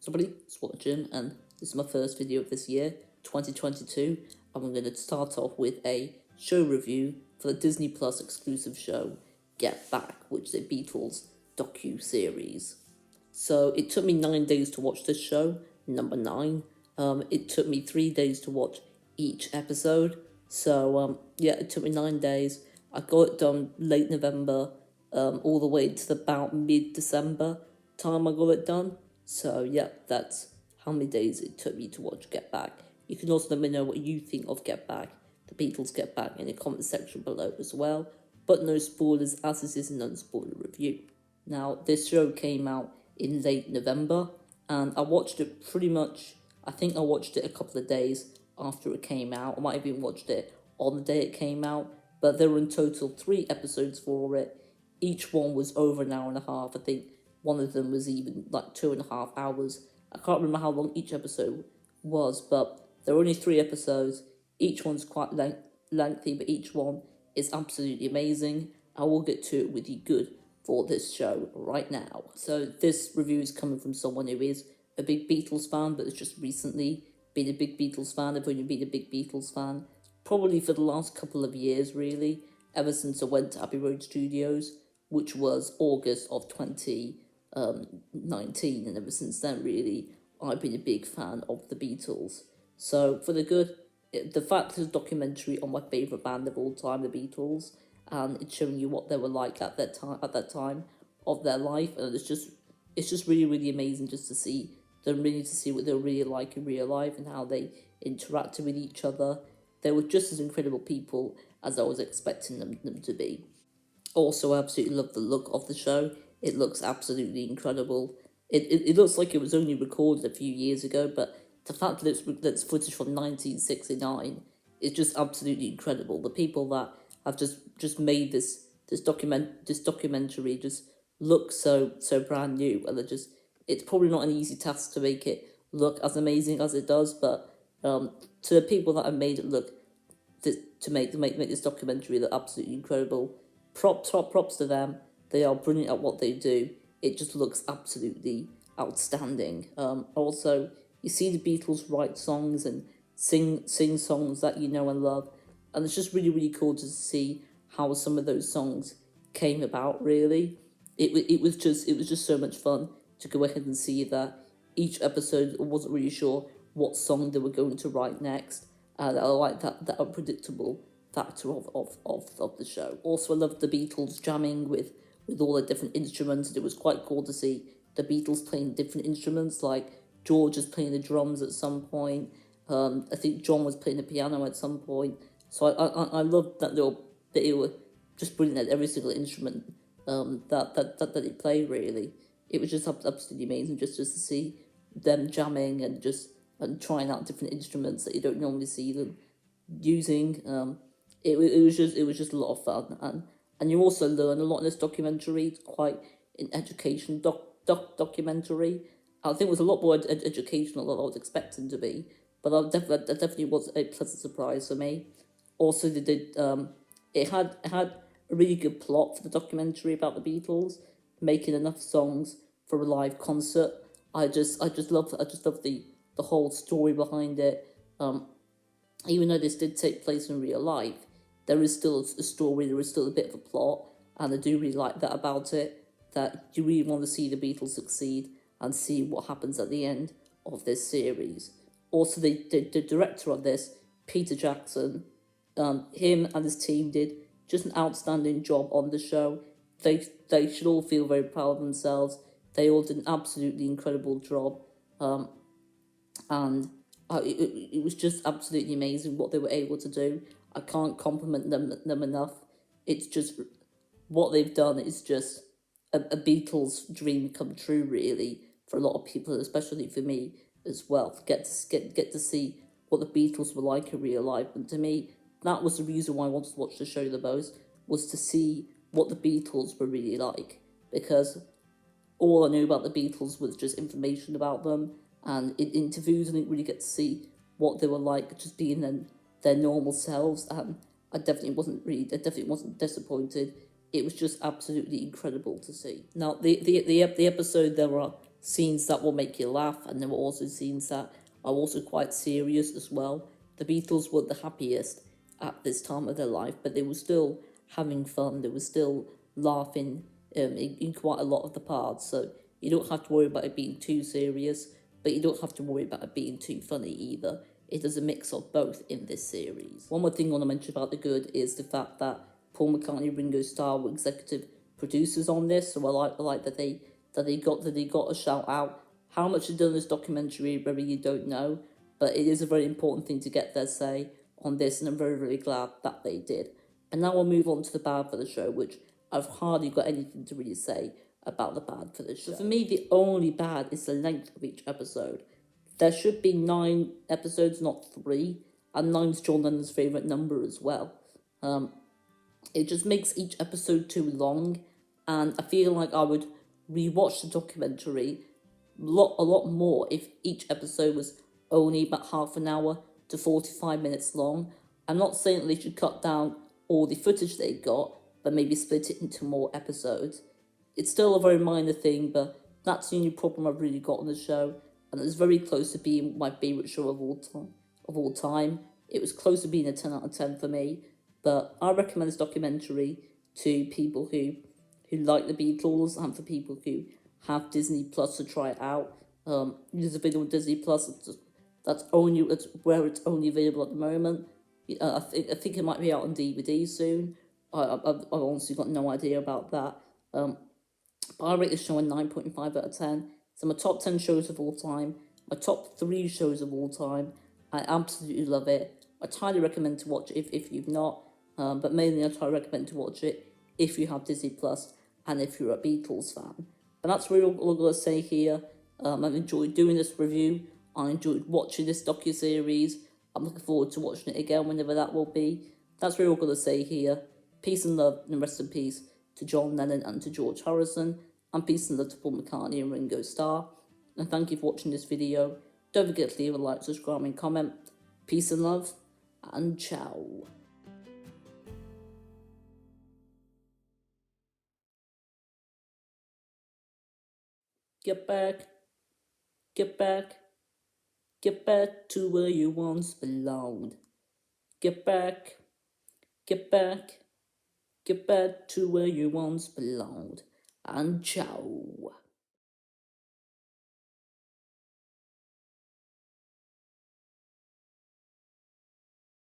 Somebody is watching, and this is my first video of this year, 2022, and we're going to start off with a show review for the Disney Plus exclusive show, Get Back, which is a Beatles docu-series. So it took me 9 days to watch this show, number 9. It took me 3 days to watch each episode. So yeah, it took me 9 days. I got it done late November, all the way to about mid-December time I got it done. So yeah, that's how many days it took me to watch Get Back. You can also let me know what you think of Get Back, the Beatles Get Back, in the comment section below as well. But no spoilers, as this is an unspoiler review. Now, this show came out in late November, and I watched it pretty much, I think I watched it a couple of days after it came out. I might have even watched it on the day it came out, but there were in total 3 episodes for it. Each one was over an hour and a half. I think one of them was even like 2.5 hours. I can't remember how long each episode was, but there were only 3 episodes. Each one's quite lengthy, but each one is absolutely amazing. I will get to it with you good for this show right now. So this review is coming from someone who is a big Beatles fan, but has just recently been a big Beatles fan. I've only been a big Beatles fan probably for the last couple of years, really, ever since I went to Abbey Road Studios, which was August of 2019, and ever since then, really, I've been a big fan of the Beatles. So for the good, the fact there's a documentary on my favourite band of all time, the Beatles, and it's showing you what they were like at that time of their life, and it's just really, really amazing just to see them, really to see what they were really like in real life and how they interacted with each other. They were just as incredible people as I was expecting them to be. Also, I absolutely love the look of the show. It looks absolutely incredible. It looks like it was only recorded a few years ago, but the fact that it's footage from 1969 is just absolutely incredible. The people that have just made this documentary just look so brand new, and it's probably not an easy task to make it look as amazing as it does, but to the people that have made it look to make this documentary look absolutely incredible, props to them. They are brilliant at what they do. It just looks absolutely outstanding. Also, you see the Beatles write songs and sing songs that you know and love, and it's just really, really cool to see how some of those songs came about. Really, it was just so much fun to go ahead and see that each episode I wasn't really sure what song they were going to write next. And I like that unpredictable factor of the show. Also, I loved the Beatles jamming with all the different instruments. It was quite cool to see the Beatles playing different instruments, like George was playing the drums at some point. I think John was playing the piano at some point. So I loved that they were just brilliant at every single instrument that they play. Really, it was just absolutely amazing just to see them jamming and trying out different instruments that you don't normally see them using. It was just a lot of fun, and you also learn a lot in this documentary. It's quite an education documentary. I think it was a lot more educational than I was expecting to be, but that definitely was a pleasant surprise for me. Also, they did it had a really good plot for the documentary about the Beatles, making enough songs for a live concert. I just love the whole story behind it. Even though this did take place in real life, there is still a story, there is still a bit of a plot, and I do really like that about it, that you really want to see the Beatles succeed and see what happens at the end of this series. Also, the director of this, Peter Jackson, him and his team did just an outstanding job on the show. They should all feel very proud of themselves. They all did an absolutely incredible job. And it was just absolutely amazing what they were able to do. I can't compliment them enough. It's just what they've done is just a Beatles dream come true, really, for a lot of people, especially for me as well. Get to see what the Beatles were like in real life, and to me, that was the reason why I wanted to watch the show the most, was to see what the Beatles were really like, because all I knew about the Beatles was just information about them, and in interviews I didn't really get to see what they were like just being their normal selves, and I definitely wasn't disappointed. It was just absolutely incredible to see. Now, the episode, there are scenes that will make you laugh, and there were also scenes that are also quite serious as well. The Beatles were the happiest at this time of their life, but they were still having fun. They were still laughing in quite a lot of the parts. So you don't have to worry about it being too serious, but you don't have to worry about it being too funny either. It is a mix of both in this series. One more thing I want to mention about The Good is the fact that Paul McCartney and Ringo Starr were executive producers on this, so I like that they got a shout out. How much they've done this documentary, maybe you don't know, but it is a very important thing to get their say on this, and I'm very, very glad that they did. And now we'll move on to the bad for the show, which I've hardly got anything to really say about the bad for the show. So for me, the only bad is the length of each episode. There should be 9 episodes, not 3, and 9's John Lennon's favourite number as well. It just makes each episode too long, and I feel like I would rewatch the documentary a lot more if each episode was only about half an hour to 45 minutes long. I'm not saying that they should cut down all the footage they got, but maybe split it into more episodes. It's still a very minor thing, but that's the only problem I've really got on the show, and it's very close to being my favourite show of all time. It was close to being a 10 out of 10 for me, but I recommend this documentary to people who like the Beatles and for people who have Disney Plus to try it out. There's a video on Disney Plus. That's where it's only available at the moment. I think it might be out on DVD soon. I've honestly got no idea about that. But I rate this show a 9.5 out of 10. It's my top 10 shows of all time, my top 3 shows of all time. I absolutely love it. I'd highly recommend to watch it if you've not, but mainly I'd highly recommend to watch it if you have Disney Plus and if you're a Beatles fan. But that's really all I'm going to say here. I've enjoyed doing this review. I enjoyed watching this docuseries. I'm looking forward to watching it again whenever that will be. That's really all I'm going to say here. Peace and love, and rest in peace to John Lennon and to George Harrison, and peace and love to Paul McCartney and Ringo Starr. And thank you for watching this video. Don't forget to leave a like, subscribe and comment. Peace and love, and ciao. Get back, get back, get back to where you once belonged. Get back, get back, get back to where you once belonged. And ciao.